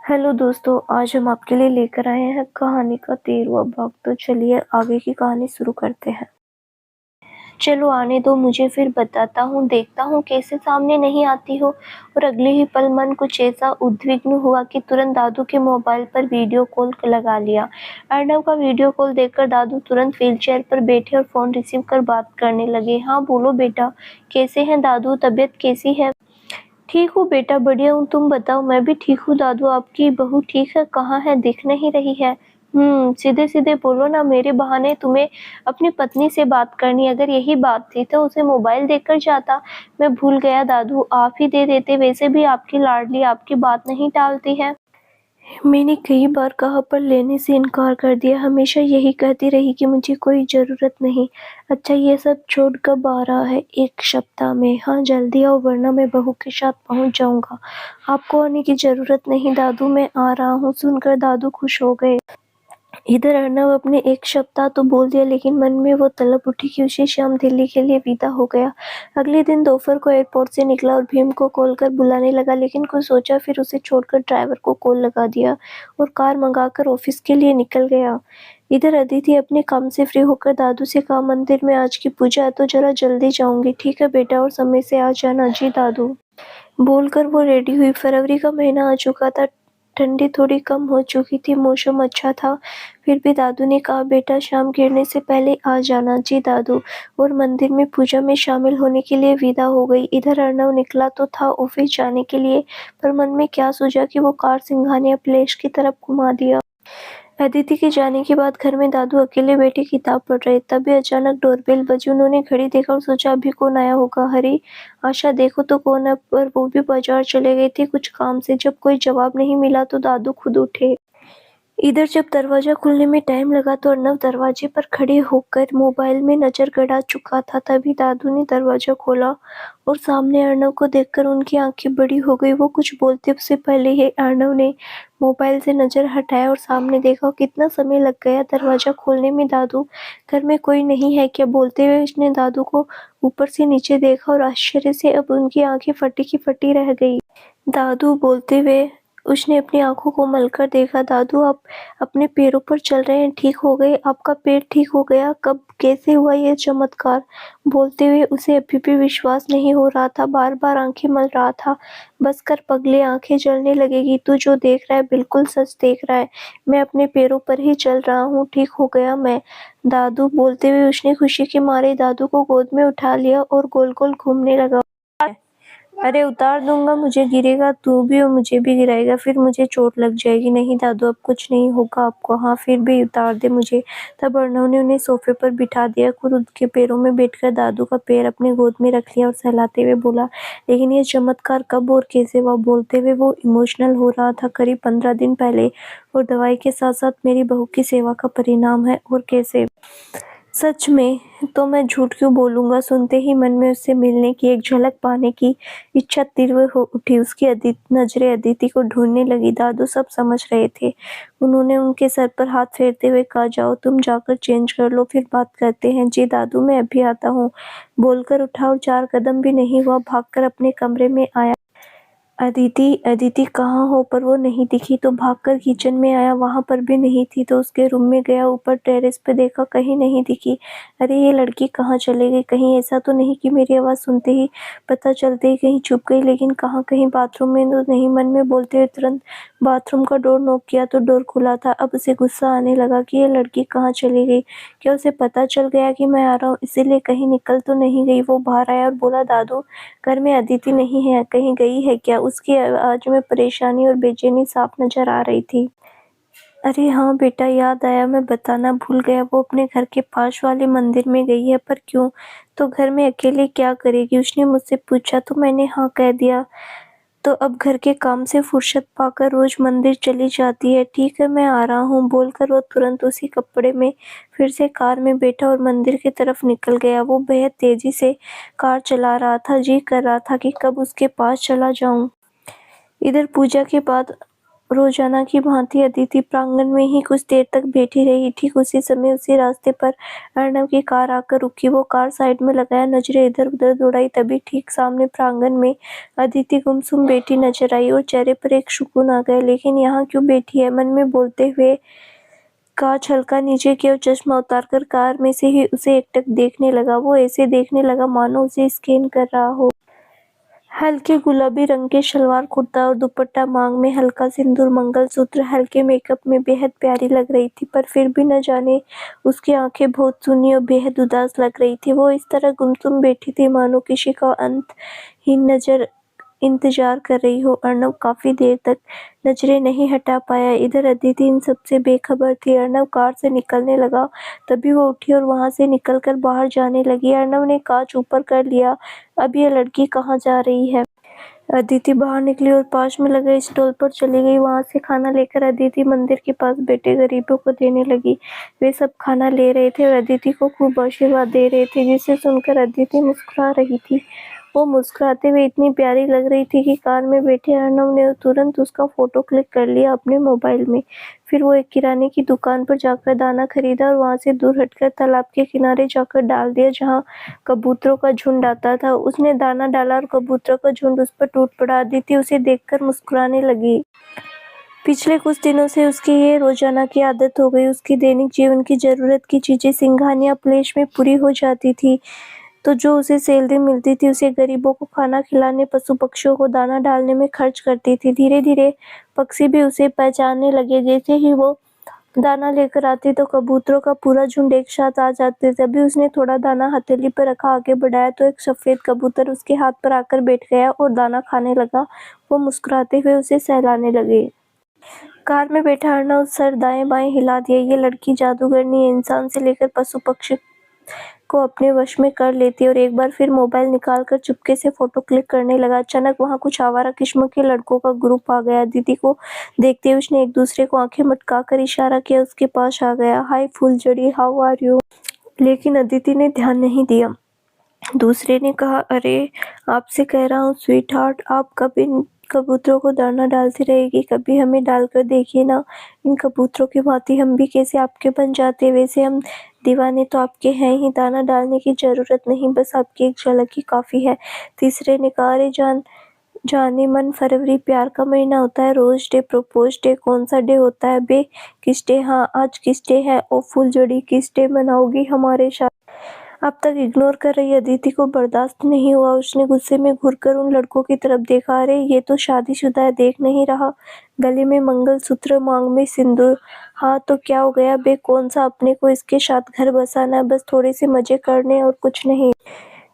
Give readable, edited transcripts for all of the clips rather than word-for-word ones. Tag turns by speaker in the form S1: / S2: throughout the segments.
S1: Hello दोस्तों, आज हम आपके लिए लेकर आए हैं कहानी का 13वां भाग। तो चलिए आगे की कहानी शुरू करते हैं। चलो आने दो मुझे, फिर बताता हूँ। देखता हूँ कैसे सामने नहीं आती हो। और अगले ही पल मन कुछ ऐसा उद्विग्न हुआ कि तुरंत दादू के मोबाइल पर वीडियो कॉल लगा लिया। अर्नव का वीडियो कॉल देखकर दादू तुरंत व्हीलचेयर पर बैठे और फोन रिसीव कर बात करने लगे। हाँ बोलो बेटा, कैसे हैं दादू? तबीयत कैसी है? ठीक हूँ बेटा, बढ़िया हूँ। तुम बताओ? मैं भी ठीक हूँ दादू। आपकी बहू ठीक है? कहाँ है? दिख नहीं रही है। सीधे सीधे बोलो ना, मेरे बहाने तुम्हें अपनी पत्नी से बात करनी। अगर यही बात थी तो उसे मोबाइल देकर जाता। मैं भूल गया दादू, आप ही दे देते। वैसे भी आपकी लाडली आपकी बात नहीं टालती है। मैंने कई बार कहा पर लेने से इनकार कर दिया। हमेशा यही कहती रही कि मुझे कोई ज़रूरत नहीं। अच्छा ये सब छोड़ कब आ रहा है? 1 सप्ताह में। हाँ जल्दी आओ वरना मैं बहू के साथ पहुंच जाऊंगा। आपको आने की ज़रूरत नहीं दादू, मैं आ रहा हूँ। सुनकर दादू खुश हो गए। इधर अर्नव अपने 1 सप्ताह तो बोल दिया, लेकिन मन में वो तलब उठी कि उसी शाम दिल्ली के लिए विदा हो गया। अगले दिन दोपहर को एयरपोर्ट से निकला और भीम को कॉल कर बुलाने लगा, लेकिन कुछ सोचा फिर उसे छोड़कर ड्राइवर को कॉल लगा दिया और कार मंगाकर ऑफिस के लिए निकल गया। इधर अदिति अपने काम से फ्री होकर दादू से कहा, मंदिर में आज की पूजा है तो जरा जल्दी जाऊंगी। ठीक है बेटा, और समय से आ जाना। जी दादू, बोलकर वो रेडी हुई। फरवरी का महीना आ चुका था। ठंडी थोड़ी कम हो चुकी थी, मौसम अच्छा था। फिर भी दादू ने कहा, बेटा शाम गिरने से पहले आ जाना। जी दादू, और मंदिर में पूजा में शामिल होने के लिए विदा हो गई। इधर अर्नव निकला तो था ऑफिस जाने के लिए, पर मन में क्या सूझा कि वो कार सिंघानिया प्लेस की तरफ घुमा दिया। अदिति के जाने के बाद घर में दादू अकेले बैठे किताब पढ़ रहे। तभी अचानक डोरबेल बजी। उन्होंने घड़ी देखा और सोचा अभी कौन आया होगा। हरी, आशा देखो तो कौन है। पर वो भी बाजार चले गए थे कुछ काम से। जब कोई जवाब नहीं मिला तो दादू खुद उठे। इधर जब दरवाजा खुलने में टाइम लगा तो अर्नव दरवाजे पर खड़े होकर मोबाइल में नजर गड़ा चुका था। तभी दादू ने दरवाजा खोला और सामने अर्नव को देखकर उनकी आंखें बड़ी हो गई। वो कुछ बोलते से पहले ही अर्नव ने मोबाइल से नजर हटाया और सामने देखा। कितना समय लग गया दरवाजा खोलने में। दादू, घर में कोई नहीं है क्या? बोलते हुए उसने दादू को ऊपर से नीचे देखा और आश्चर्य से अब उनकी आंखें फटी की फटी रह गई। दादू, बोलते हुए उसने अपनी आंखों को मलकर देखा। दादू, आप अपने पैरों पर चल रहे हैं, ठीक हो गए? आपका पैर ठीक हो गया? कब, कैसे हुआ ये चमत्कार? बोलते हुए उसे अभी भी विश्वास नहीं हो रहा था। बार बार आंखें मल रहा था। बस कर पगले, आंखें जलने लगेगी। तू जो देख रहा है बिल्कुल सच देख रहा है। मैं अपने पैरों पर ही चल रहा हूँ, ठीक हो गया मैं। दादू, बोलते हुए उसने खुशी के मारे दादू को गोद में उठा लिया और गोल गोल घूमने लगा। अरे उतार दूंगा, मुझे गिरेगा तू भी और मुझे भी गिराएगा, फिर मुझे चोट लग जाएगी। नहीं दादू, अब कुछ नहीं होगा आपको। हाँ फिर भी उतार दे मुझे। तब अर्नव ने उन्हें सोफे पर बिठा दिया। खुद उनके पैरों में बैठकर दादू का पैर अपने गोद में रख लिया और सहलाते हुए बोला, लेकिन ये चमत्कार कब और कैसे हुआ? बोलते हुए वो इमोशनल हो रहा था। करीब 15 दिन पहले, और दवाई के साथ साथ मेरी बहू की सेवा का परिणाम है। और कैसे? सच में तो मैं झूठ क्यों बोलूंगा? सुनते ही मन में उससे मिलने की, एक झलक पाने की इच्छा तीव्र हो उठी। उसकी नजरें अदिति को ढूंढने लगी। दादू सब समझ रहे थे। उन्होंने उनके सर पर हाथ फेरते हुए कहा, जाओ तुम जाकर चेंज कर लो, फिर बात करते हैं। जी दादू, मैं अभी आता हूँ, बोलकर उठा और 4 कदम भी नहीं हुआ भागकर अपने कमरे में आया। अदिति, अदिति कहाँ हो? पर वो नहीं दिखी। तो भागकर किचन में आया, वहां पर भी नहीं थी। तो उसके रूम में गया, ऊपर टेरेस पे देखा, कहीं नहीं दिखी। अरे ये लड़की कहाँ चली गई? कहीं ऐसा तो नहीं कि मेरी आवाज सुनते ही, पता चलते ही कहीं छुप गई? लेकिन कहाँ? कहीं बाथरूम में तो नहीं? मन में बोलते हुए तुरंत बाथरूम का डोर नॉक किया तो डोर खुला था। अब उसे गुस्सा आने लगा कि ये लड़की कहाँ चली गई। क्या उसे पता चल गया कि मैं आ रहा हूँ, इसीलिए कहीं निकल तो नहीं गई? वो बाहर आया और बोला, दादू घर में अदिति नहीं है, कहीं गई है क्या? उसकी आवाज में परेशानी और बेचैनी साफ नजर आ रही थी। अरे हाँ बेटा, याद आया, मैं बताना भूल गया। वो अपने घर के पास वाले मंदिर में गई है। पर क्यों? तो घर में अकेले क्या करेगी? उसने मुझसे पूछा तो मैंने हाँ कह दिया। तो अब घर के काम से फुर्सत पाकर रोज मंदिर चली जाती है। ठीक है मैं आ रहा हूँ, बोलकर वो तुरंत उसी कपड़े में फिर से कार में बैठा और मंदिर की तरफ निकल गया। वो बेहद तेजी से कार चला रहा था। जी कर रहा था कि कब उसके पास चला जाऊं। इधर पूजा के बाद रोजाना की भांति अदिति प्रांगण में ही कुछ देर तक बैठी रही। ठीक उसी समय उसी रास्ते पर अर्णव की कार आकर रुकी। वो कार साइड में लगाया, नजरें इधर उधर दौड़ाई। तभी ठीक सामने प्रांगण में अदिति गुमसुम बैठी नजर आई और चेहरे पर एक सुकून आ गया। लेकिन यहाँ क्यों बैठी है, मन में बोलते हुए कांच हल्का नीचे किया और चश्मा उतारकर कार में से ही उसे एकटक देखने लगा। वो ऐसे देखने लगा मानो उसे स्कैन कर रहा हो। हल्के गुलाबी रंग के सलवार कुर्ता और दुपट्टा, मांग में हल्का सिंदूर, मंगलसूत्र हल्के मेकअप में बेहद प्यारी लग रही थी। पर फिर भी न जाने उसकी आंखें बहुत सूनी और बेहद उदास लग रही थी। वो इस तरह गुमसुम बैठी थी मानो किसी का अंतहीन नजर इंतजार कर रही हो। अर्णव काफी देर तक नजरें नहीं हटा पाया। इधर अदिति इन सबसे बेखबर थी। अर्णव कार से निकलने लगा, तभी वो उठी और वहां से निकलकर बाहर जाने लगी। अर्णव ने कांच ऊपर कर लिया। अब ये लड़की कहाँ जा रही है? अदिति बाहर निकली और पास में लगे स्टॉल पर चली गई। वहां से खाना लेकर अदिति मंदिर के पास बैठे गरीबों को देने लगी। वे सब खाना ले रहे थे और अदिति को खूब आशीर्वाद दे रहे थे, जिसे सुनकर अदिति मुस्कुरा रही थी। वो मुस्कुराते हुए इतनी प्यारी लग रही थी कि कार में बैठे अर्णव ने तुरंत उसका फोटो क्लिक कर लिया अपने मोबाइल में। फिर वो एक किराने की दुकान पर जाकर दाना खरीदा और वहां से दूर हटकर तालाब के किनारे जाकर डाल दिया, जहां कबूतरों का झुंड आता था। उसने दाना डाला और कबूतरों का झुंड उस पर टूट पड़ा। अदिति उसे देखकर मुस्कुराने लगी। पिछले कुछ दिनों से उसकी ये रोजाना की आदत हो गई। उसकी दैनिक जीवन की जरूरत की चीजें सिंघानिया प्लेस में पूरी हो जाती थी तो जो उसे सैलरी मिलती थी उसे गरीबों को खाना खिलाने, पशु पक्षियों को दाना डालने में खर्च करती थी। धीरे धीरे पक्षी भी उसे पहचानने लगे। जैसे ही वो दाना लेकर आती तो कबूतरों का पूरा झुंड एक साथ आ जाते। तभी उसने थोड़ा दाना हथेली पर रखा, आगे बढ़ाया तो एक सफेद कबूतर उसके हाथ पर आकर बैठ गया और दाना खाने लगा। वो मुस्कुराते हुए उसे सहलाने लगे। कार में बैठा अर्णव सर दाएं बाएं हिला दिया। ये लड़की जादूगरनी है, इंसान से लेकर पशु पक्षी को अपने वश में कर लेती है। और एक बार फिर मोबाइल निकालकर चुपके से फोटो क्लिक करने लगा। अचानक वहां कुछ आवारा किस्म के लड़कों का ग्रुप आ गया। दीदी को देखते हुए उसने एक दूसरे को आंखें मटकाकर इशारा किया, उसके पास आ गया। हाय फूलझड़ी, हाउ आर यू? लेकिन अदिति ने ध्यान नहीं दिया। दूसरे ने कहा, अरे आपसे कह रहा हूँ स्वीट हार्ट, आप कभी कबूतरों को दाना डालती रहेगी, कभी हमें डालकर देखिए ना। इन कबूतरों की भांति हम भी कैसे आपके बन जाते। वैसे हम दीवाने तो आपके हैं ही, दाना डालने की जरूरत नहीं, बस आपकी एक झलक ही काफी है। तीसरे ने कहा, अरे जाने मन, फरवरी प्यार का महीना होता है, रोज डे, प्रपोज डे, कौन सा डे होता है बे? किस डे? हाँ आज किस डे है? ओ फूलझड़ी, किस डे मनाओगी हमारे साथ? अब तक इग्नोर कर रही अदिति को बर्दाश्त नहीं हुआ। उसने गुस्से में घूरकर उन लड़कों की तरफ देखा। अरे ये तो शादीशुदा है, देख नहीं रहा? गले में मंगलसूत्र, मांग में सिंदूर। हाँ तो क्या हो गया बे? कौन सा अपने को इसके साथ घर बसाना है? बस थोड़े से मजे करने और कुछ नहीं।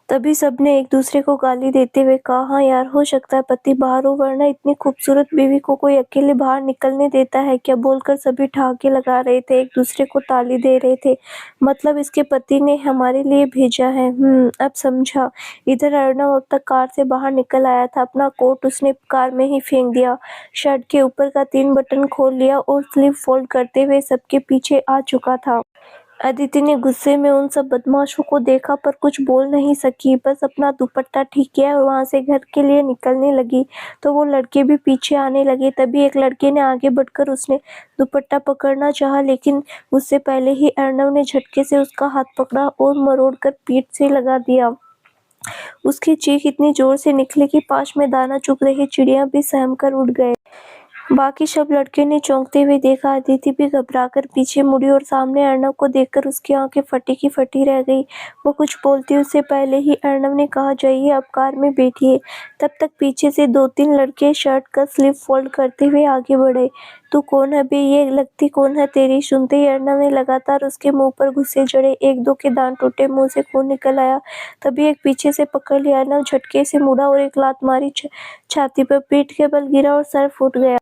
S1: तभी सबने एक दूसरे को गाली देते हुए कहा, हाँ यार, हो सकता है पति बाहर हो, वरना इतनी खूबसूरत बीवी को कोई अकेले बाहर निकलने देता है क्या? बोलकर सभी ठहाके लगा रहे थे, एक दूसरे को ताली दे रहे थे। मतलब इसके पति ने हमारे लिए भेजा है। अब समझा। इधर अर्णव अब तक कार से बाहर निकल आया था। अपना कोट उसने कार में ही फेंक दिया, शर्ट के ऊपर का 3 बटन खोल लिया और स्लीव फोल्ड करते हुए सबके पीछे आ चुका था। अदिति ने गुस्से में उन सब बदमाशों को देखा पर कुछ बोल नहीं सकी, बस अपना दुपट्टा ठीक किया और वहां से घर के लिए निकलने लगी तो वो लड़के भी पीछे आने लगे। तभी एक लड़के ने आगे बढ़कर उसने दुपट्टा पकड़ना चाहा, लेकिन उससे पहले ही अर्णव ने झटके से उसका हाथ पकड़ा और मरोड़कर पीठ से लगा दिया। उसकी चीख इतनी जोर से निकली कि पास में दाना चुग रही चिड़िया भी सहम कर उड़ गए। बाकी सब लड़के ने चौंकते हुए देखा। अदिति भी घबराकर पीछे मुड़ी और सामने अर्णव को देखकर उसकी आंखें फटी की फटी रह गई। वो कुछ बोलती उससे पहले ही अर्णव ने कहा, जाइए अब कार में बैठिए। तब तक पीछे से 2-3 लड़के शर्ट का स्लीव फोल्ड करते हुए आगे बढ़े। तू कौन है बे? ये लगती कौन है तेरी? सुनते ही अर्णव ने लगातार उसके मुंह पर घुसे जड़े। 1-2 के दांत टूटे, मुंह से खून निकल आया। तभी एक पीछे से पकड़ लिया। अर्णव झटके से मुड़ा और एक लात मारी छाती पर। पीठ के बल गिरा और सर फूट गया।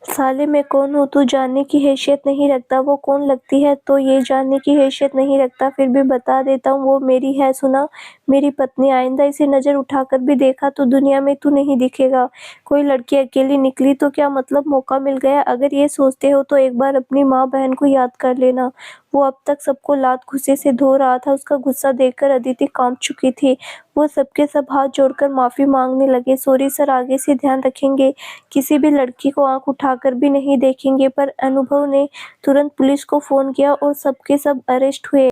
S1: साले मैं कौन हूँ तू जानने की हैसियत नहीं रखता? वो कौन लगती है तो ये जानने की हैसियत नहीं रखता? फिर भी बता देता हूँ, वो मेरी है, सुना, मेरी पत्नी। आइंदा इसे नजर उठाकर भी देखा तो दुनिया में तू नहीं दिखेगा। कोई लड़की अकेली निकली तो क्या मतलब, मौका मिल गया। अगर ये सोचते हो तो एक बार अपनी माँ बहन को याद कर लेना, वो अब तक सबको लात घुसे से धो रहा था। उसका गुस्सा देखकर अदिति कांप चुकी थी। वो सबके सब हाथ जोड़कर माफ़ी मांगने लगे। सॉरी सर, आगे से ध्यान रखेंगे, किसी भी लड़की को आंख उठाकर भी नहीं देखेंगे। पर अनुभव ने तुरंत पुलिस को फ़ोन किया और सबके सब अरेस्ट हुए।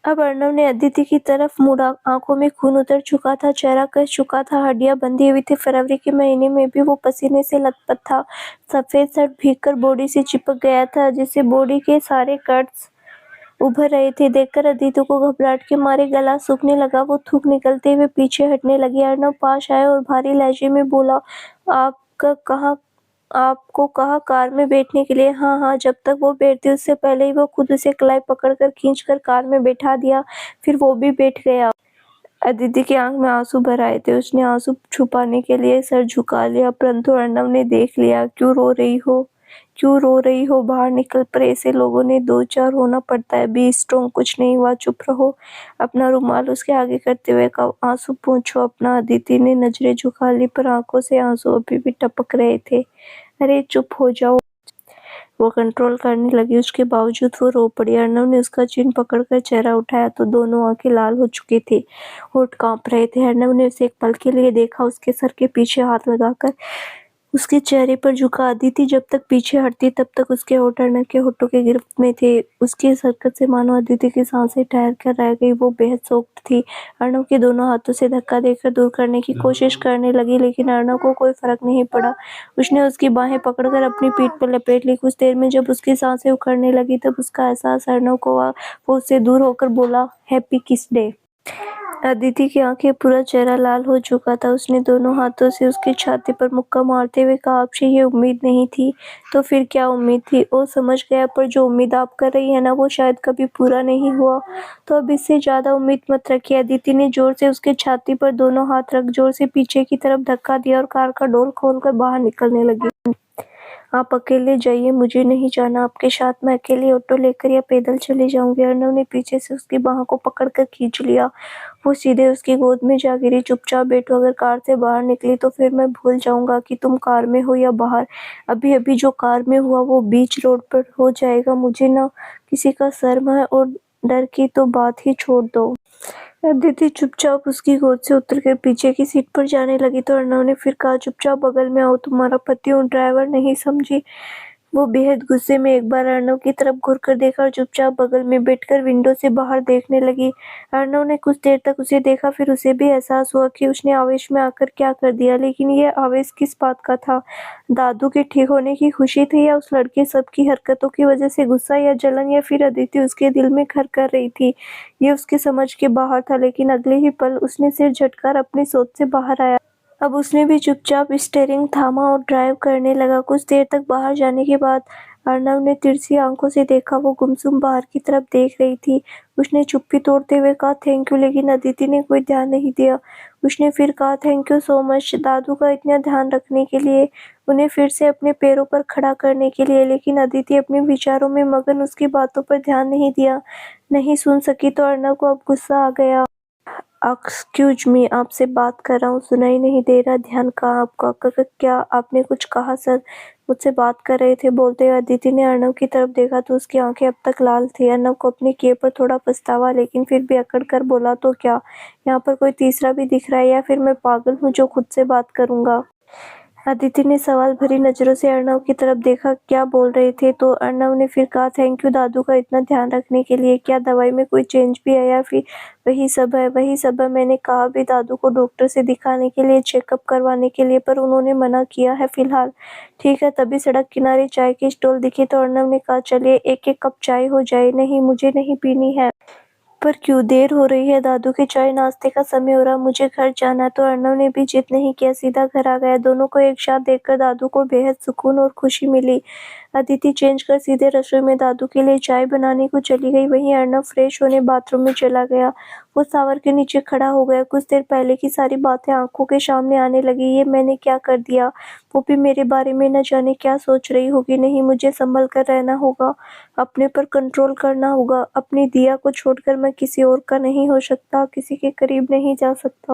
S1: अब अर्णव ने अदिति की तरफ मुड़ा। आंखों में खून उतर चुका था, चेहरा कस चुका था, हड्डियां बंधी हुई थी। फरवरी के महीने में भी वो पसीने से लथपथ था। सफेद शर्ट भीगकर बॉडी से चिपक गया था, जिससे बॉडी के सारे कट्स उभर रहे थे। देखकर अदिति को घबराहट के मारे गला सूखने लगा। वो थूक निकलते हुए पीछे हटने लगी। अर्णव पास आया और भारी लहजे में बोला, आपको कहा कार में बैठने के लिए? हाँ हाँ, जब तक वो बैठती उससे पहले ही वो खुद उसे कलाई पकड़कर खींचकर कार में बैठा दिया। फिर वो भी बैठ गया। अदिति की आंख में आंसू भर आए थे। उसने आंसू छुपाने के लिए सर झुका लिया, परंतु अर्णव ने देख लिया। क्यों रो रही हो, क्यों रो रही हो? बाहर निकल। पर ऐसे लोगों ने दो चार होना पड़ता है। बी स्ट्रॉन्ग, कुछ नहीं हुआ, चुप रहो। अपना रुमाल उसके आगे करते हुए कहा, आंसू पोंछो अपना। अदिति ने नजरें झुका ली, पर आंखों से आंसू अभी भी टपक रहे थे। अरे चुप हो जाओ। वो कंट्रोल करने लगी, उसके बावजूद वो रो पड़ी। अर्णव ने उसका चिन पकड़कर चेहरा उठाया तो दोनों आंखें लाल हो चुकी थी, होठ कांप रहे थे। अर्णव ने उसे एक पल के लिए देखा, उसके सर के पीछे हाथ लगाकर उसके चेहरे पर झुका। अदिति जब तक पीछे हटती तब तक उसके होठ अर्णव के होठों के गिरफ्त में थे। उसकी हरकत से मानो अदिति की सांसें ठहर कर रह गई। वो बेहद शॉक्ड थी। अर्णव के दोनों हाथों से धक्का देकर दूर करने की कोशिश करने लगी, लेकिन अर्णव को कोई फर्क नहीं पड़ा। उसने उसकी बाहें पकड़कर अपनी पीठ पर लपेट ली। कुछ देर में जब उसकी सांसें उखड़ने लगी तब उसका एहसास अर्णव को हुआ। वो उससे दूर होकर बोला, हैप्पी किस डे। अदिति की आंखें, पूरा चेहरा लाल हो चुका था। उसने दोनों हाथों से उसकी छाती पर मुक्का मारते हुए कहा, आपसे ये उम्मीद नहीं थी। तो फिर क्या उम्मीद थी? वो समझ गया, पर जो उम्मीद आप कर रही है ना, वो शायद कभी पूरा नहीं हुआ। तो अब इससे ज्यादा उम्मीद मत रखिए। अदिति ने जोर से उसके छाती पर दोनों हाथ रख जोर से पीछे की तरफ धक्का दिया और कार का डोर खोलकर बाहर निकलने लगी। आप अकेले जाइए, मुझे नहीं जाना आपके साथ। मैं अकेली ऑटो लेकर या पैदल चली जाऊंगी। अर्णव ने पीछे से उसकी बाहों को पकड़कर खींच लिया। वो सीधे उसकी गोद में जा गिरी। चुपचाप बैठो, अगर कार से बाहर निकली तो फिर मैं भूल जाऊंगा कि तुम कार में हो या बाहर। अभी अभी जो कार में हुआ वो बीच रोड पर हो जाएगा। मुझे ना किसी का शर्म है और डर की तो बात ही छोड़ दो। अदिति चुपचाप उसकी गोद से उतरकर पीछे की सीट पर जाने लगी तो अर्णव ने फिर कहा, चुपचाप बगल में आओ, तुम्हारा पति हूँ, ड्राइवर नहीं समझी। वो बेहद गुस्से में एक बार अर्णव की तरफ घुरकर देखा और चुपचाप बगल में बैठकर विंडो से बाहर देखने लगी। अर्णव ने कुछ देर तक उसे देखा, फिर उसे भी एहसास हुआ कि उसने आवेश में आकर क्या कर दिया। लेकिन ये आवेश किस बात का था? दादू के ठीक होने की खुशी थी, या उस लड़के सबकी हरकतों की वजह से गुस्सा या जलन, या फिर अदिति उसके दिल में घर कर रही थी? ये उसके समझ के बाहर था। लेकिन अगले ही पल उसने सिर झटकार अपनी सोच से बाहर आया। अब उसने भी चुपचाप स्टीयरिंग थामा और ड्राइव करने लगा। कुछ देर तक बाहर जाने के बाद अर्णव ने तिरछी आंखों से देखा। वो गुमसुम बाहर की तरफ देख रही थी। उसने चुप्पी तोड़ते हुए कहा, थैंक यू, लेकिन अदिति ने कोई ध्यान नहीं दिया। उसने फिर कहा, थैंक यू सो मच दादू का इतना ध्यान रखने के लिए, उन्हें फिर से अपने पैरों पर खड़ा करने के लिए। लेकिन अदिति अपने विचारों में मगन उसकी बातों पर ध्यान नहीं दिया, नहीं सुन सकी। तो अर्णव को अब गुस्सा आ गया। एक्सक्यूज मी, आपसे बात कर रहा हूँ, सुनाई नहीं दे रहा? ध्यान कहाँ आपका? क्या आपने कुछ कहा? सर मुझसे बात कर रहे थे, बोलते हुए अदिति ने अर्णव की तरफ देखा तो उसकी आंखें अब तक लाल थी। अर्णव को अपने किए पर थोड़ा पछतावा, लेकिन फिर भी अकड़ कर बोला, तो क्या यहाँ पर कोई तीसरा भी दिख रहा है, या फिर मैं पागल हूँ जो खुद से बात करूंगा? अदिति ने सवाल भरी नजरों से अर्णव की तरफ देखा। क्या बोल रहे थे? तो अर्णव ने फिर कहा, थैंक यू दादू का इतना ध्यान रखने के लिए। क्या दवाई में कोई चेंज भी है, या फिर वही सब है? वही सब है। मैंने कहा भी दादू को डॉक्टर से दिखाने के लिए, चेकअप करवाने के लिए, पर उन्होंने मना किया है फिलहाल। ठीक है। तभी सड़क किनारे चाय के स्टॉल दिखे तो अर्णव ने कहा, चलिए एक एक कप चाय हो जाए। नहीं, मुझे नहीं पीनी है। पर क्यों? देर हो रही है, दादू के चाय नाश्ते का समय हो रहा, मुझे घर जाना है। तो अर्णव ने भी जिद नहीं किया, सीधा घर आ गया। दोनों को एक साथ देखकर दादू को बेहद सुकून और खुशी मिली। अदिति चेंज कर सीधे रसोई में दादू के लिए चाय बनाने को चली गई। वहीं अर्णव फ्रेश होने बाथरूम में चला गया। वो शावर के नीचे खड़ा हो गया। कुछ देर पहले की सारी बातें आंखों के सामने आने लगी। ये मैंने क्या कर दिया? वो भी मेरे बारे में न जाने क्या सोच रही होगी। नहीं, मुझे संभल कर रहना होगा, अपने पर कंट्रोल करना होगा। अपनी दिया को छोड़कर मैं किसी और का नहीं हो सकता, किसी के करीब नहीं जा सकता।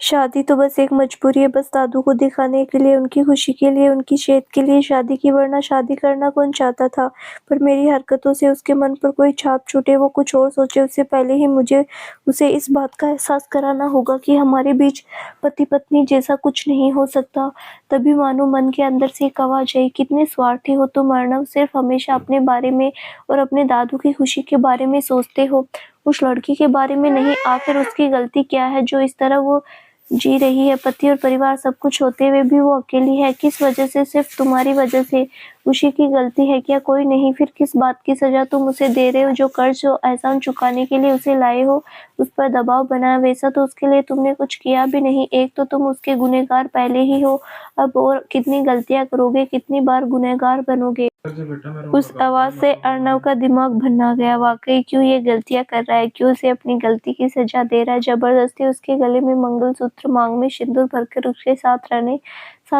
S1: शादी तो बस एक मजबूरी है, बस दादू को दिखाने के लिए, उनकी खुशी के लिए, उनकी सेहत के लिए शादी की, वरना शादी करना कौन चाहता था। पर मेरी हरकतों से उसके मन पर कोई छाप छूटे, वो कुछ और सोचे, उससे पहले ही मुझे उसे इस बात का एहसास कराना होगा कि हमारे बीच पति-पत्नी जैसा कुछ नहीं हो सकता। तभी मानो मन के अंदर से एक आवाज़ आई, कितने स्वार्थी हो तुम अर्णव, सिर्फ हमेशा अपने बारे में और अपने दादू की खुशी के बारे में सोचते हो, उस लड़की के बारे में नहीं। आखिर उसकी गलती क्या है जो इस तरह वो जी रही है? पति और परिवार सब कुछ होते हुए भी वो अकेली है। किस वजह से? सिर्फ तुम्हारी वजह से। उसी की गलती है क्या? कोई नहीं। फिर किस बात की सजा तुम उसे दे रहे हो? जो कर्ज जो एहसान चुकाने के लिए उसे लाए हो, उस पर दबाव बनाया, वैसा तो उसके लिए तुमने कुछ किया भी नहीं। एक तो तुम उसके गुनहगार पहले ही हो, अब और कितनी गलतियां करोगे, कितनी बार गुनहगार बनोगे? उस आवाज से अर्णव का दिमाग भन्ना गया। वाकई क्यों ये गलतियां कर रहा है? क्यों उसे अपनी गलती की सजा दे रहा है? जबरदस्ती उसके गले में मंगलसूत्र, मांग में सिंदूर भरकर उसके साथ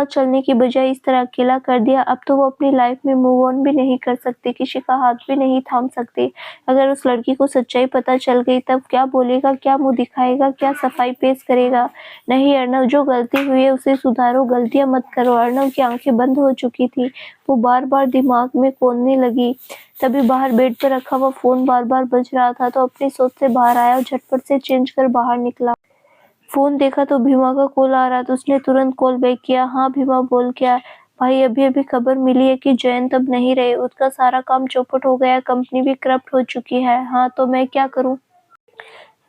S1: चलने की बजाय इस तरह अकेला कर दिया। अब तो वो अपनी लाइफ में मूव ऑन भी नहीं कर सकते, किसी का हाथ भी नहीं थाम सकते। अगर उस लड़की को सच्चाई पता चल गई तब क्या बोलेगा, क्या मुंह दिखाएगा, क्या सफाई पेश करेगा? नहीं अर्णव, जो गलती हुई है उसे सुधारो, गलतियां मत करो। अर्णव की आंखें बंद हो चुकी थी, वो बार बार दिमाग में कोसने लगी। तभी बाहर बेड पर रखा हुआ फोन बार बार बज रहा था, तो अपनी सोच से बाहर आया और झटपट से चेंज कर बाहर निकला। फोन देखा तो भीमा का कॉल आ रहा था। उसने तुरंत कॉल बैक किया। हाँ भीमा, बोल। क्या भाई? अभी अभी खबर मिली है कि जयंत अब नहीं रहे, उसका सारा काम चौपट हो गया, कंपनी भी करप्ट हो चुकी है। हाँ तो मैं क्या करूं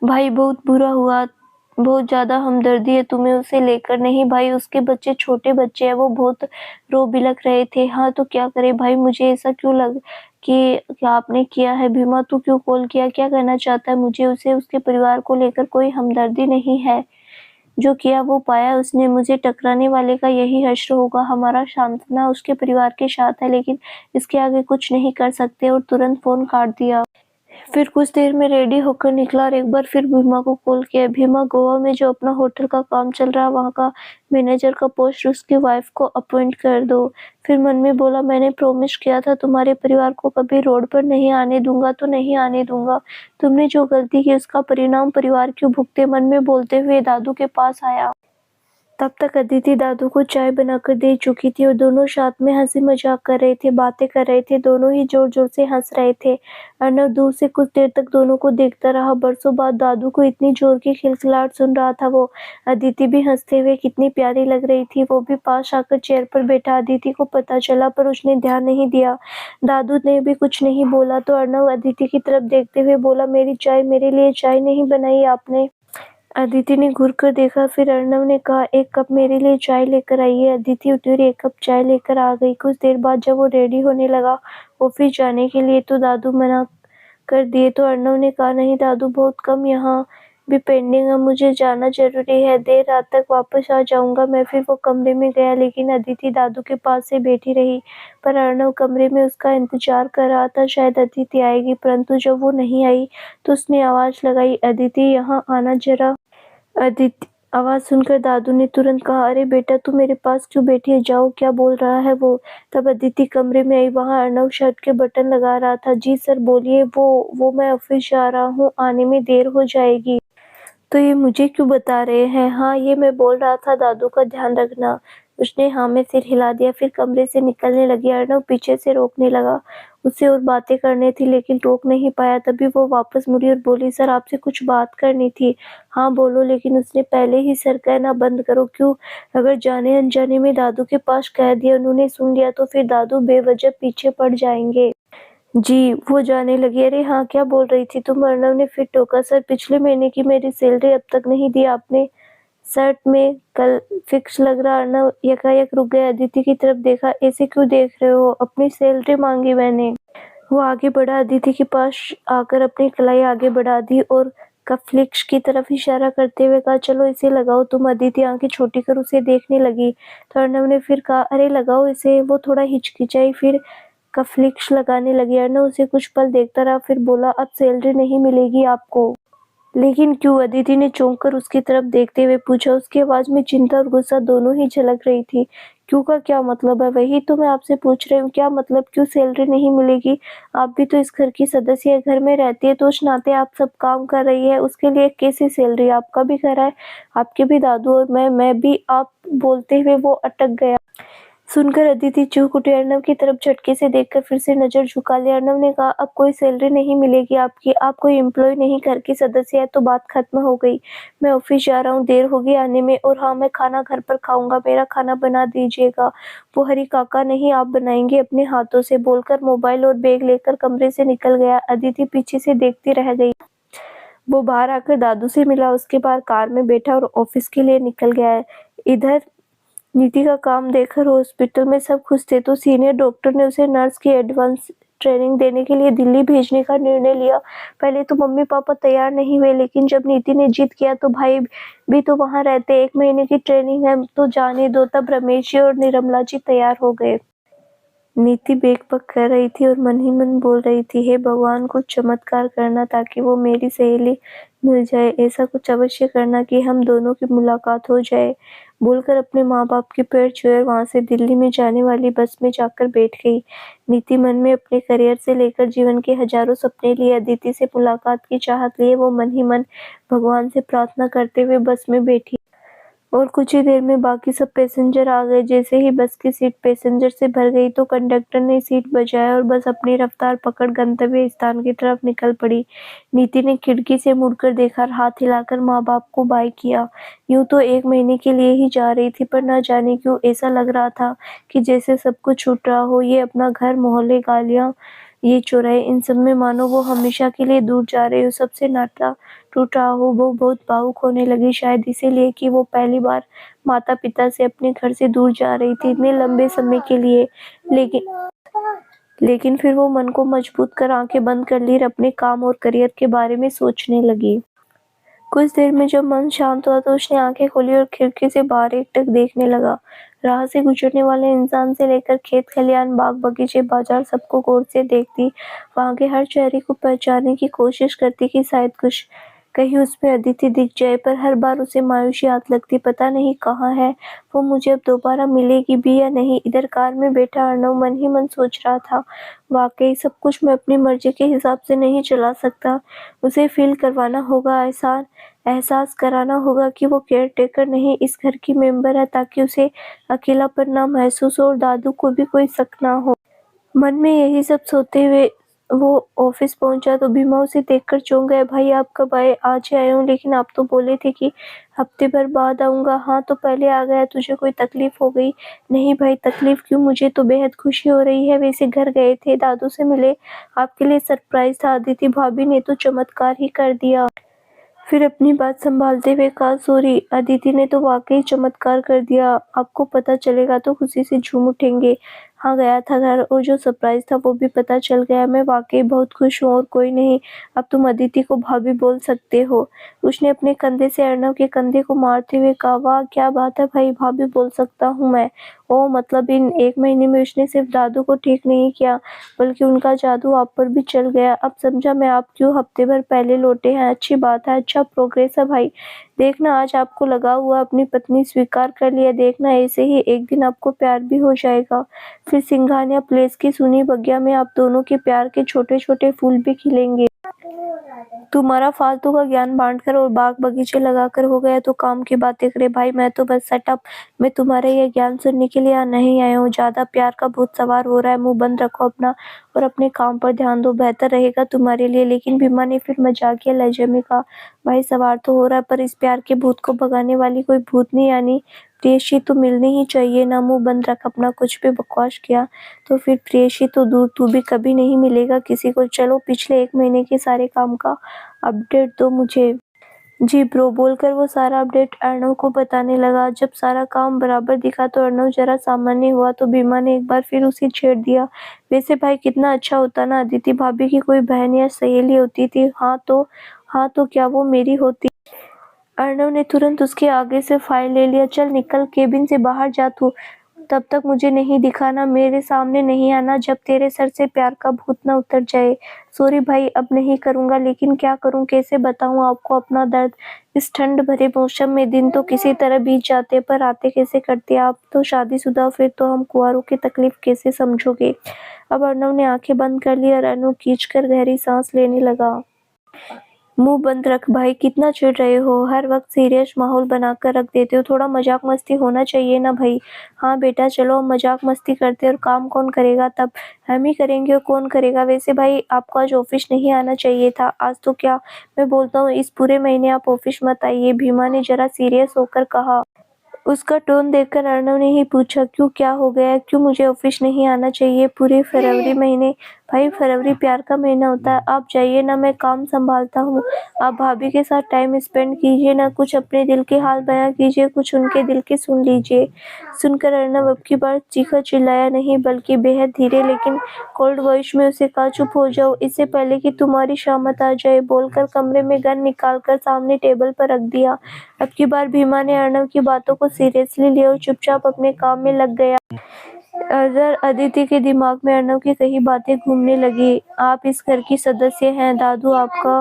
S1: भाई? बहुत बुरा हुआ, बहुत ज्यादा हमदर्दी है तुम्हें उसे लेकर। नहीं भाई, उसके बच्चे छोटे बच्चे हैं, वो बहुत रो बिलख रहे थे। हाँ तो क्या करे भाई? मुझे ऐसा क्यों लग कि क्या आपने किया है? भीमा तू क्यों कॉल किया? क्या कहना चाहता है? मुझे उसे उसके परिवार को लेकर कोई हमदर्दी नहीं है। जो किया वो पाया उसने। मुझे टकराने वाले का यही हश्र होगा। हमारा सांत्वना उसके परिवार के साथ है, लेकिन इसके आगे कुछ नहीं कर सकते। और तुरंत फोन काट दिया। फिर कुछ देर में रेडी होकर निकला और एक बार फिर भीमा को कॉल किया। भीमा, गोवा में जो अपना होटल का काम चल रहा है वहाँ का मैनेजर का पोस्ट उसकी वाइफ को अपॉइंट कर दो। फिर मन में बोला, मैंने प्रॉमिस किया था तुम्हारे परिवार को कभी रोड पर नहीं आने दूंगा तो नहीं आने दूंगा। तुमने जो गलती की उसका परिणाम परिवार क्यों भुगते? मन में बोलते हुए दादू के पास आया। तब तक अदिति दादू को चाय बनाकर दे चुकी थी और दोनों साथ में हंसी मजाक कर रहे थे, बातें कर रहे थे, दोनों ही जोर जोर से हंस रहे थे। अर्नव दूर से कुछ देर तक दोनों को देखता रहा। बरसों बाद दादू को इतनी जोर की खिलखिलाहट सुन रहा था वो। अदिति भी हंसते हुए कितनी प्यारी लग रही थी, वो भी पास आकर चेयर पर बैठा। अदिति को पता चला पर उसने ध्यान नहीं दिया। दादू ने भी कुछ नहीं बोला तो अर्नव अदिति की तरफ देखते हुए बोला, मेरी चाय, मेरे लिए चाय नहीं बनाई आपने? अदिति ने घूर कर देखा। फिर अर्णव ने कहा, एक कप मेरे लिए चाय लेकर आइए। अदिति उठी और एक कप चाय लेकर आ गई। कुछ देर बाद जब वो रेडी होने लगा ऑफिस जाने के लिए तो दादू मना कर दिए। तो अर्णव ने कहा, नहीं दादू, बहुत कम यहाँ भी पेंडिंग है, मुझे जाना जरूरी है, देर रात तक वापस आ जाऊंगा मैं। फिर वो कमरे में गया, लेकिन अदिति दादू के पास से बैठी रही। पर अर्णव कमरे में उसका इंतजार कर रहा था, शायद अदिति आएगी। परंतु जब वो नहीं आई तो उसने आवाज लगाई, अदिति यहाँ आना जरा। अदिति आवाज सुनकर दादू ने तुरंत कहा, अरे बेटा, तू मेरे पास क्यों बैठी है? जाओ, क्या बोल रहा है वो? तब अदिति कमरे में आई। वहां अर्णव शर्ट के बटन लगा रहा था। जी सर बोलिए। वो मैं ऑफिस जा रहा हूँ, आने में देर हो जाएगी। तो ये मुझे क्यों बता रहे हैं? हाँ, ये मैं बोल रहा था, दादू का ध्यान रखना। उसने हाँ में सिर हिला दिया। फिर कमरे से निकलने लगी। अर्णव पीछे से रोकने लगा, उससे और बातें करने थी लेकिन रोक नहीं पाया। तभी वो वापस मुड़ी और बोली, सर आपसे कुछ बात करनी थी। हाँ बोलो। लेकिन उसने पहले ही सर कहना बंद करो। क्यों? अगर जाने अनजाने में दादू के पास कह दिया, उन्होंने सुन लिया तो फिर दादू बेवजह पीछे पड़ जाएंगे। जी, वो जाने लगी। अरे हाँ, क्या बोल रही थी तुम? अर्णव ने फिर टोका। सर, पिछले महीने की मेरी सैलरी अब तक नहीं दी आपने। शर्ट में कल फिक्स लग रहा। अर्णव यकायक रुक गया, अदिति की तरफ देखा। ऐसे क्यों देख रहे हो? अपनी सैलरी मांगी मैंने। वो आगे बढ़ा, अदिति के पास आकर अपनी कलाई आगे बढ़ा दी और कफ्लिक्स की तरफ इशारा करते हुए कहा, चलो इसे लगाओ तुम। अदिति आंखें छोटी कर उसे देखने लगी। तो अर्णव ने फिर कहा, अरे लगाओ इसे। वो थोड़ा हिचकिचाई, फिर कफ्लिक्स लगाने लगी। अर्णव उसे कुछ पल देखता रहा, फिर बोला, अब सैलरी नहीं मिलेगी आपको। लेकिन क्यों? अदिति ने चौंक कर उसकी तरफ देखते हुए पूछा। उसकी आवाज में चिंता और गुस्सा दोनों ही झलक रही थी। क्यों का क्या मतलब है? वही तो मैं आपसे पूछ रही हूँ, क्या मतलब क्यों सैलरी नहीं मिलेगी? आप भी तो इस घर की सदस्य है, घर में रहती है तो उस नाते आप सब काम कर रही है, उसके लिए कैसी सैलरी? आपका भी घर है, आपके भी दादू और मैं भी। आप बोलते हुए वो अटक गया। सुनकर अदिति चूक उठी। अर्नव की तरफ झटके से देखकर फिर से नजर झुका लिया। अर्नव ने कहा, अब कोई सैलरी नहीं मिलेगी आपकी, आप कोई एम्प्लॉय नहीं, घर की सदस्य है तो बात खत्म हो गई। मैं ऑफिस जा रहा हूँ, देर होगी आने में। और हाँ, मैं खाना घर पर खाऊंगा, मेरा खाना बना दीजिएगा। वो हरी काका नहीं, आप बनाएंगे अपने हाथों से, बोलकर मोबाइल और बैग लेकर कमरे से निकल गया। अदिति पीछे से देखती रह गई। वो बाहर आकर दादू से मिला, उसके बाद कार में बैठा और ऑफिस के लिए निकल गया। इधर नीति का काम देखकर हॉस्पिटल में सब खुश थे तो सीनियर डॉक्टर ने उसे नर्स की एडवांस ट्रेनिंग देने के लिए दिल्ली भेजने का निर्णय लिया। पहले तो मम्मी पापा तैयार नहीं हुए, लेकिन जब नीति ने जिद किया तो भाई भी तो वहां रहते, 1 महीने की ट्रेनिंग है तो जाने दो। तब रमेश जी और निर्मला जी तैयार हो गए। नीति बेक पक कर रही थी और मन ही मन बोल रही थी, हे भगवान, कुछ चमत्कार करना ताकि वो मेरी सहेली मिल जाए, ऐसा कुछ अवश्य करना कि हम दोनों की मुलाकात हो जाए। बोलकर अपने माँ बाप के पैर छुए वहां से दिल्ली में जाने वाली बस में जाकर बैठ गई। नीति मन में अपने करियर से लेकर जीवन के हजारों सपने लिए, अदिति से मुलाकात की चाहत लिए वो मन ही मन भगवान से प्रार्थना करते हुए बस में बैठी। और कुछ ही देर में बाकी सब पैसेंजर आ गए। जैसे ही बस की सीट पैसेंजर से भर गई तो कंडक्टर ने सीट बजाया और बस अपनी रफ्तार पकड़ गंतव्य स्थान की तरफ निकल पड़ी। नीति ने खिड़की से मुड़कर देखा और हाथ हिलाकर माँ बाप को बाय किया। यूं तो 1 महीने के लिए ही जा रही थी, पर न जाने क्यों ऐसा लग रहा था कि जैसे सब कुछ छूट रहा हो। ये अपना घर, मोहल्ले, गालियां, ये चौराहे, इन सब में मानो वो हमेशा के लिए दूर जा रही हो, सबसे नाता टूट रहा हो। वो बहुत भावुक होने लगी, शायद इसीलिए कि वो पहली बार माता पिता से अपने घर से दूर जा रही थी इतने लंबे समय के लिए। लेकिन फिर वो मन को मजबूत कर आंखें बंद कर ली और अपने काम और करियर के बारे में सोचने लगी। कुछ देर में जब मन शांत हुआ तो उसने आंखें खोली और खिड़की से बाहर एकटक देखने लगा। राह से गुजरने वाले इंसान से लेकर खेत खलियान, बाग बगीचे, बाजार, सबको गौर से देखती, वहां के हर चेहरे को पहचानने की कोशिश करती कि शायद कुछ कहीं उसमें अदिति दिख जाए, पर हर बार उसे मायूसी हाथ लगती। पता नहीं कहाँ है वो, मुझे अब दोबारा मिलेगी भी या नहीं। इधर कार में बैठा अर्णव मन ही मन सोच रहा था, वाकई सब कुछ मैं अपनी मर्जी के हिसाब से नहीं चला सकता। उसे फील करवाना होगा, एहसास कराना होगा कि वो केयर टेकर नहीं, इस घर की मेंबर है, ताकि उसे अकेलापन ना महसूस हो और दादू को भी कोई शक ना हो। मन में यही सब सोचते हुए वो ऑफिस पहुंचा तो भीमा उसे देखकर चौंक गया। भाई, आप कब आए? आज ही आया हूँ, लेकिन आप तो बोले थे कि हफ्ते भर बाद आऊंगा। हाँ तो पहले आ गया, तुझे कोई तकलीफ हो गई? नहीं भाई, तकलीफ क्यों, मुझे तो बेहद खुशी हो रही है। वैसे घर गए थे, दादू से मिले, आपके लिए सरप्राइज था। अदिति भाभी ने तो चमत्कार ही कर दिया। फिर अपनी बात संभालते हुए कहा, सॉरी, अदिति ने तो वाकई चमत्कार कर दिया। आपको पता चलेगा तो खुशी से झूम उठेंगे। हाँ, गया था घर और जो सरप्राइज था वो भी पता चल गया। मैं वाकई बहुत खुश हूँ और कोई नहीं, अब तुम अदिति को भाभी बोल सकते हो। उसने अपने कंधे से अर्णव के कंधे को मारते हुए कहा, वाह क्या बात है भाई, भाभी बोल सकता हूँ मैं? ओ मतलब इन 1 महीने में उसने सिर्फ दादू को ठीक नहीं किया, बल्कि उनका जादू आप पर भी चल गया। अब समझा मैं, आप क्यों हफ्ते भर पहले लौटे हैं। अच्छी बात है, अच्छा प्रोग्रेस है भाई। देखना, आज आपको लगा हुआ अपनी पत्नी स्वीकार कर लिया, देखना ऐसे ही एक दिन आपको प्यार भी हो जाएगा। फिर सिंघानिया प्लेस की सुनी बगिया में आप दोनों के प्यार के छोटे छोटे फूल भी खिलेंगे। तुम्हारा फालतू का ज्ञान बांटकर और बाग बगीचे लगाकर हो गया तो काम की बातें करे। भाई मैं तो बस सेटअप, मैं तुम्हारे ये ज्ञान सुनने के लिए नहीं आया हूँ। ज्यादा प्यार का भूत सवार हो रहा है, मुंह बंद रखो अपना और अपने काम पर ध्यान दो, बेहतर रहेगा तुम्हारे लिए। लेकिन भीमा ने फिर मजाकिया लहजे में कहा, भाई सवार तो हो रहा है, पर इस प्यार के भूत को भगाने वाली कोई भूतनी यानी प्रेयसी तो मिलनी ही चाहिए ना। मुंह बंद रख अपना, कुछ भी बकवास किया तो फिर प्रेयसी तो दूर, तू भी कभी नहीं मिलेगा किसी को। चलो पिछले 1 महीने के सारे काम का अपडेट दो मुझे। जी ब्रो, बोलकर वो सारा अपडेट अर्णव को बताने लगा। जब सारा काम बराबर दिखा तो अर्णव जरा सामान्य हुआ तो भीमा ने एक बार फिर उसे छेड़ दिया, वैसे भाई कितना अच्छा होता ना, अदिति भाभी की कोई बहन या सहेली होती थी। हाँ तो क्या वो मेरी होती? अर्णव ने तुरंत उसके आगे से फाइल ले लिया। चल निकल, केबिन से बाहर जा तू, तब तक मुझे नहीं दिखाना, मेरे सामने नहीं आना जब तेरे सर से प्यार का भूत न उतर जाए। सॉरी भाई, अब नहीं करूँगा, लेकिन क्या करूँ, कैसे बताऊँ आपको अपना दर्द। इस ठंड भरे मौसम में दिन तो किसी तरह बीत जाते, पर रातें कैसे कटती। आप तो शादीशुदा, फिर तो हम कुंवारों की तकलीफ कैसे समझोगे। अब अर्नव ने आंखें बंद कर ली और अनु खींचकर गहरी सांस लेने लगा। मुंह बंद रख भाई, कितना चिढ़ रहे हो, हर वक्त सीरियस माहौल बनाकर रख देते हो, थोड़ा मजाक मस्ती होना चाहिए ना भाई। हाँ बेटा, चलो हम मजाक मस्ती करते और काम कौन करेगा तब। हम ही करेंगे और कौन करेगा। वैसे भाई, आपको आज ऑफिस नहीं आना चाहिए था। आज तो क्या मैं बोलता हूँ, इस पूरे महीने आप ऑफिस मत आइए, भीमा ने जरा सीरियस होकर कहा। उसका टोन देखकर अर्नव ने ही पूछा, क्यों, क्या हो गया, क्यों मुझे ऑफिस नहीं आना चाहिए पूरे फरवरी महीने। भाई, फरवरी प्यार का महीना होता है, आप जाइए ना, मैं काम संभालता हूँ। आप भाभी के साथ टाइम स्पेंड कीजिए ना, कुछ अपने दिल के हाल बयां कीजिए, कुछ उनके दिल के सुन लीजिए। सुनकर अर्नव अब की बार चीखा चिल्लाया नहीं, बल्कि बेहद धीरे लेकिन कोल्ड वॉइस में उसे कहा, चुप हो जाओ, इससे पहले कि तुम्हारी शामत आ जाए, बोलकर कमरे में गन निकालकर सामने टेबल पर रख दिया। अब की बार भीमा ने अर्नव की बातों को सीरियसली लिया और चुपचाप अपने काम में लग गया। इधर अदिति के दिमाग में अर्नव की कई बातें घूमने लगी। आप इस घर की सदस्य हैं, दादू आपका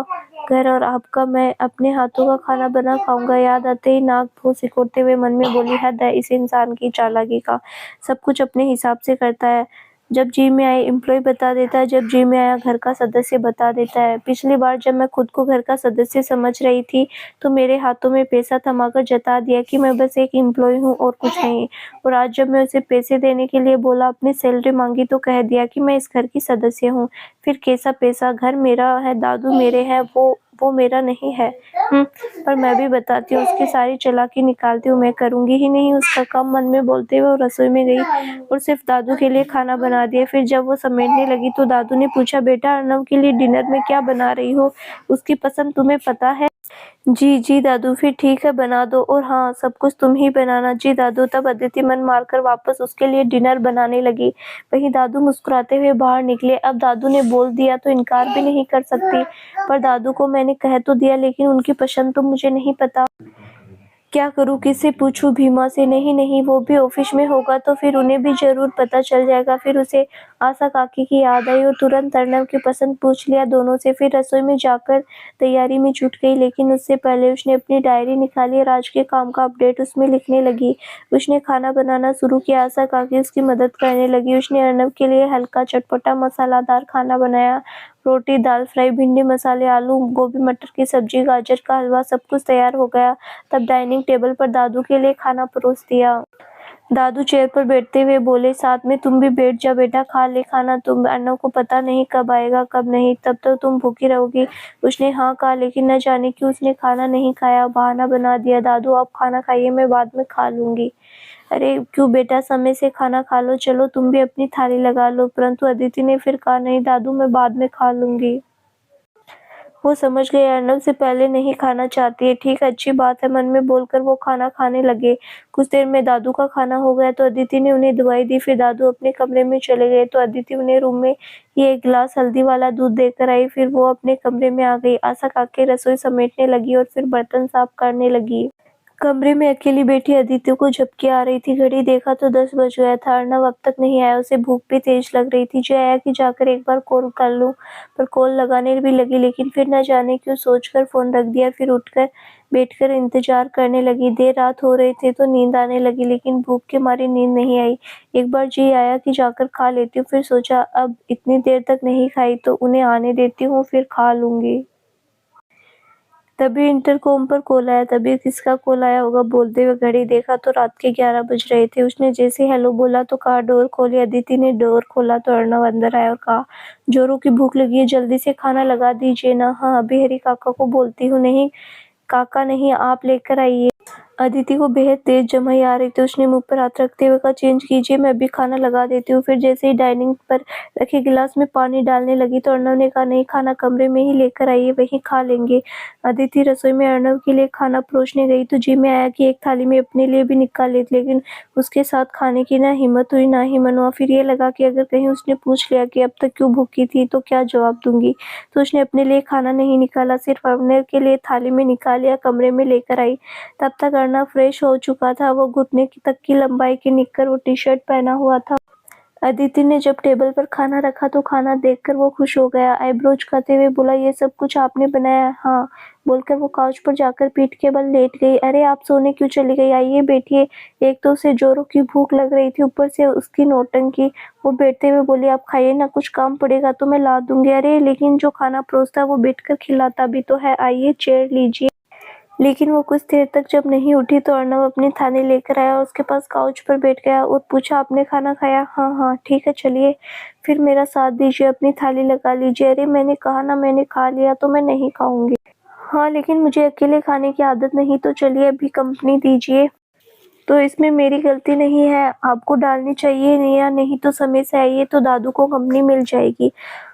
S1: घर और आपका, मैं अपने हाथों का खाना बना खाऊंगा। याद आते ही नाक भौं सिकोड़ते हुए मन में बोली, हद है इस इंसान की चालाकी का, सब कुछ अपने हिसाब से करता है। जब जी में आए एम्प्लॉय बता देता है, जब जी में आया घर का सदस्य बता देता है। पिछली बार जब मैं खुद को घर का सदस्य समझ रही थी तो मेरे हाथों में पैसा थमाकर जता दिया कि मैं बस एक एम्प्लॉय हूँ और कुछ नहीं। और आज जब मैं उसे पैसे देने के लिए बोला, अपनी सैलरी मांगी, तो कह दिया कि मैं इस घर की सदस्य हूँ। फिर कैसा पैसा, घर मेरा है, दादू मेरे हैं, वो मेरा नहीं है। पर मैं भी बताती हूँ, उसकी सारी चालाकी निकालती हूँ, मैं करूँगी ही नहीं उसका काम। मन में बोलते हुए वो रसोई में गई और सिर्फ दादू के लिए खाना बना दिया। फिर जब वो समेटने लगी तो दादू ने पूछा, बेटा अर्नव के लिए डिनर में क्या बना रही हो, उसकी पसंद तुम्हें पता है। जी जी दादू, फिर ठीक है बना दो, और हाँ, सब कुछ तुम ही बनाना। जी दादू। तब अदिति मन मारकर वापस उसके लिए डिनर बनाने लगी। वहीं दादू मुस्कुराते हुए बाहर निकले। अब दादू ने बोल दिया तो इनकार भी नहीं कर सकती, पर दादू को मैंने कह तो दिया, लेकिन उनकी पसंद तो मुझे नहीं पता। क्या करूँ, किससे पूछूं, भीमा से? नहीं नहीं, वो भी ऑफिस में होगा तो फिर उन्हें भी जरूर पता चल जाएगा। फिर उसे आशा काकी की याद आई और तुरंत अर्नव की पसंद पूछ लिया दोनों से। फिर रसोई में जाकर तैयारी में जुट गई, लेकिन उससे पहले उसने अपनी डायरी निकाली और आज के काम का अपडेट उसमें लिखने लगी। उसने खाना बनाना शुरू किया, आशा काकी उसकी मदद करने लगी। उसने अर्नव के लिए हल्का चटपटा मसालादार खाना बनाया, रोटी, दाल फ्राई, भिंडी मसाले, आलू गोभी मटर की सब्जी, गाजर का हलवा, सब कुछ तैयार हो गया। तब डाइनिंग टेबल पर दादू के लिए खाना परोस दिया। दादू चेयर पर बैठते हुए बोले, साथ में तुम भी बैठ जा बेटा, खा ले खाना तुम, अर्नव को पता नहीं कब आएगा कब नहीं, तब तक तुम भूखी रहोगी। उसने हाँ कहा, लेकिन न जाने क्यों उसने खाना नहीं खाया, बहाना बना दिया, दादू आप खाना खाइए, मैं बाद में खा लूंगी। अरे क्यों बेटा, समय से खाना खा लो, चलो तुम भी अपनी थाली लगा लो। परंतु अदिति ने फिर कहा, नहीं दादू, मैं बाद में खा लूंगी। वो समझ गए अर्नव से पहले नहीं खाना चाहती है। ठीक, अच्छी बात है, मन में बोलकर वो खाना खाने लगे। कुछ देर में दादू का खाना हो गया तो अदिति ने उन्हें दवाई दी। फिर दादू अपने कमरे में चले गए तो अदिति उन्हें रूम में ही एक गिलास हल्दी वाला दूध देकर आई। फिर वो अपने कमरे में आ गई। आशा काकी रसोई समेटने लगी और फिर बर्तन साफ करने लगी। कमरे में अकेली बैठी अदिति को झपकी आ रही थी। घड़ी देखा तो 10 बज गया था। अर्नव अब तक नहीं आया। उसे भूख भी तेज लग रही थी। जो आया कि जाकर एक बार कॉल कर लूं, पर कॉल लगाने भी लगी, लेकिन फिर न जाने क्यों सोचकर फोन रख दिया। फिर उठकर बैठकर इंतजार करने लगी। देर रात हो रही थी तो नींद आने लगी, लेकिन भूख के मारी नींद नहीं आई। एक बार जी आया कि जाकर खा लेती हूँ, फिर सोचा अब इतनी देर तक नहीं खाई तो उन्हें आने देती हूँ, फिर खा लूंगी। तभी इंटरकॉम पर कॉल आया। तभी किसका कॉल आया होगा, बोलते हुए घड़ी देखा तो रात के 11 बज रहे थे। उसने जैसे हेलो बोला तो कहा, डोर खोलिए। अदिति ने डोर खोला तो अर्नव अंदर आया और कहा, जोरों की भूख लगी है, जल्दी से खाना लगा दीजिए ना। हाँ, अभी हरी काका को बोलती हूँ। नहीं काका नहीं, आप लेकर आइए। अदिति को बेहद तेज जमाई आ रही थी। उसने मुंह पर हाथ रखते हुए कहा, चेंज कीजिए, मैं अभी खाना लगा देती हूँ। फिर जैसे ही डाइनिंग पर रखे गिलास में पानी डालने लगी तो अर्नव ने कहा, नहीं, खाना कमरे में ही लेकर आइए, वहीं खा लेंगे। अदिति रसोई में अर्नव के लिए खाना परोसने गई तो जी में आया कि एक थाली में अपने लिए भी निकाल लेती, लेकिन उसके साथ खाने की ना हिम्मत हुई ना ही मन हुआ। फिर ये लगा कि अगर कहीं उसने पूछ लिया कि अब तक क्यों भूखी थी तो क्या जवाब दूंगी, तो उसने अपने लिए खाना नहीं निकाला, सिर्फ अर्नव के लिए थाली में निकाल लिया, कमरे में लेकर आई। तब तब तक अर्णव फ्रेश हो चुका था। वो घुटने तक की लंबाई की निक्कर और टी-शर्ट पहना हुआ था। अदिति ने जब टेबल पर खाना रखा तो खाना देखकर वो खुश हो गया। आईब्रोज खाते हुए बोला, ये सब कुछ आपने बनाया? हाँ, बोलकर वो काउच पर जाकर पीठ के बल लेट गई। अरे आप सोने क्यों चली गई? आइए बैठिए। एक तो उसे जोरों की भूख लग रही थी, ऊपर से उसकी नौटंकी। वो बैठते हुए बोली, आप खाइए ना, कुछ काम पड़ेगा तो मैं ला दूंगी। अरे लेकिन जो खाना परोसता वो बैठकर खिलाता भी तो है। आइए चेयर लीजिए। लेकिन वो कुछ देर तक जब नहीं उठी तो अर्णव अपनी थाली लेकर आया और उसके पास काउच पर बैठ गया और पूछा, आपने खाना खाया? हाँ हाँ, ठीक है, चलिए फिर मेरा साथ दीजिए, अपनी थाली लगा लीजिए। अरे मैंने कहा ना, मैंने खा लिया तो मैं नहीं खाऊंगी। हाँ लेकिन मुझे अकेले खाने की आदत नहीं, तो चलिए अभी कंपनी दीजिए। तो इसमें मेरी गलती नहीं है, आपको डालनी चाहिए नहीं, या नहीं तो समय से आइए तो दादू को कंपनी मिल जाएगी।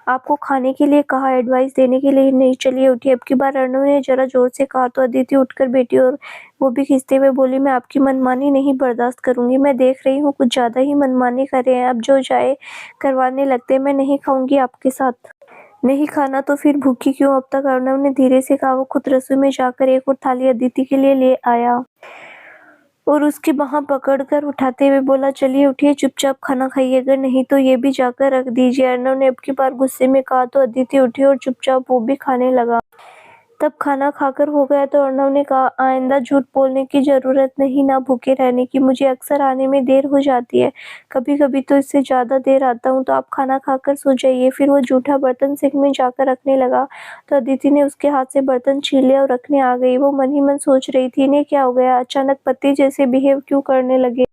S1: आपको खाने के लिए कहा, एडवाइस देने के लिए नहीं। चलिए उठिए। अब की बार अर्णव ने जरा जोर से कहा तो अदिति उठकर बैठी और वो भी खींचते हुए बोली, मैं आपकी मनमानी नहीं बर्दाश्त करूंगी। मैं देख रही हूँ कुछ ज्यादा ही मनमानी कर रहे हैं, अब जो जाए करवाने लगते हैं। मैं नहीं खाऊंगी आपके साथ। नहीं खाना तो फिर भूखी क्यों? अब तक अर्णव ने धीरे से कहा। वो खुद रसोई में जाकर एक और थाली अदिति के लिए ले आया और उसकी बाह पकड़कर उठाते हुए बोला, चलिए उठिए, चुपचाप खाना खाइए, अगर नहीं तो ये भी जाकर रख दीजिए। अर्णव ने अब की बार गुस्से में कहा तो अदिति उठी और चुपचाप वो भी खाने लगा। तब खाना खाकर हो गया तो अर्णव ने कहा, आइंदा झूठ बोलने की जरूरत नहीं, ना भूखे रहने की। मुझे अक्सर आने में देर हो जाती है, कभी कभी तो इससे ज्यादा देर आता हूँ, तो आप खाना खाकर सो जाइए। फिर वो जूठा बर्तन सिंक में जाकर रखने लगा तो अदिति ने उसके हाथ से बर्तन छीन लिया और रखने आ गई। वो मन ही मन सोच रही थी, इन्हें क्या हो गया, अचानक पति जैसे बिहेव क्यों करने लगे?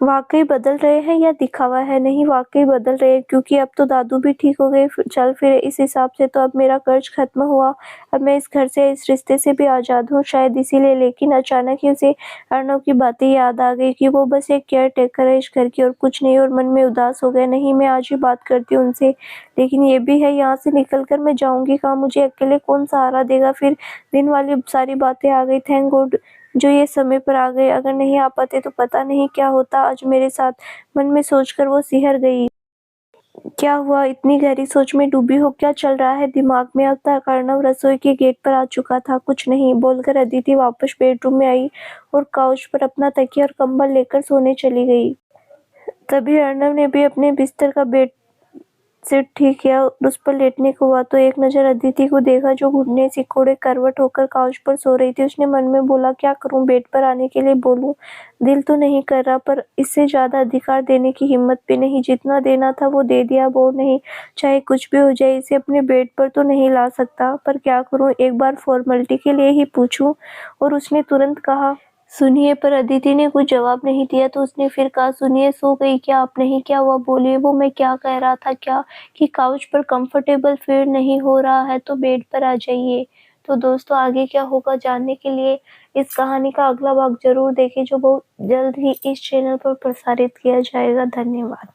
S1: वाकई बदल रहे हैं या दिखावा है? नहीं, वाकई बदल रहे हैं, क्योंकि अब तो दादू भी ठीक हो गए। चल फिर इस हिसाब से तो अब मेरा कर्ज खत्म हुआ, अब मैं इस घर से, इस रिश्ते से भी आजाद हूँ, शायद इसीलिए। लेकिन अचानक ही उसे अर्णव की बातें याद आ गई कि वो बस एक केयर टेकर है इस घर की और कुछ नहीं, और मन में उदास हो गया। नहीं, मैं आज ही बात करती हूँ उनसे, लेकिन ये भी है, यहाँ से निकल कर मैं जाऊंगी कहाँ? मुझे अकेले कौन सहारा देगा? फिर दिन वाली सारी बातें आ गई। थैंक गॉड जो ये समय पर आ गए, अगर नहीं आ पाते तो पता नहीं क्या होता आज मेरे साथ। मन में सोचकर वो सिहर गई। क्या हुआ? इतनी गहरी सोच में डूबी हो? क्या चल रहा है दिमाग में? अब तक अर्णव रसोई के गेट पर आ चुका था। कुछ नहीं बोलकर अदिति वापस बेडरूम में आई और काउच पर अपना तकिया और कंबल लेकर सोने चली गई। तभी अर्णव ने भी अपने बिस्तर का बेड सिर ठीक किया और उस पर लेटने को हुआ तो एक नज़र अदिति को देखा, जो घुटने सिकोड़े करवट होकर काउच पर सो रही थी। उसने मन में बोला, क्या करूं? बेड पर आने के लिए बोलूं? दिल तो नहीं कर रहा, पर इससे ज्यादा अधिकार देने की हिम्मत भी नहीं। जितना देना था वो दे दिया, वो नहीं, चाहे कुछ भी हो जाए, इसे अपने बेड पर तो नहीं ला सकता। पर क्या करूं, एक बार फॉर्मेलिटी के लिए ही पूछूं। और उसने तुरंत कहा, सुनिए। पर अदिति ने कुछ जवाब नहीं दिया तो उसने फिर कहा, सुनिए, सो गई क्या आप? नहीं, क्या हुआ? बोलिए। वो मैं क्या कह रहा था, क्या कि काउच पर कंफर्टेबल फील नहीं हो रहा है तो बेड पर आ जाइए। तो दोस्तों, आगे क्या होगा जानने के लिए इस कहानी का अगला भाग जरूर देखें, जो बहुत जल्द ही इस चैनल पर प्रसारित किया जाएगा। धन्यवाद।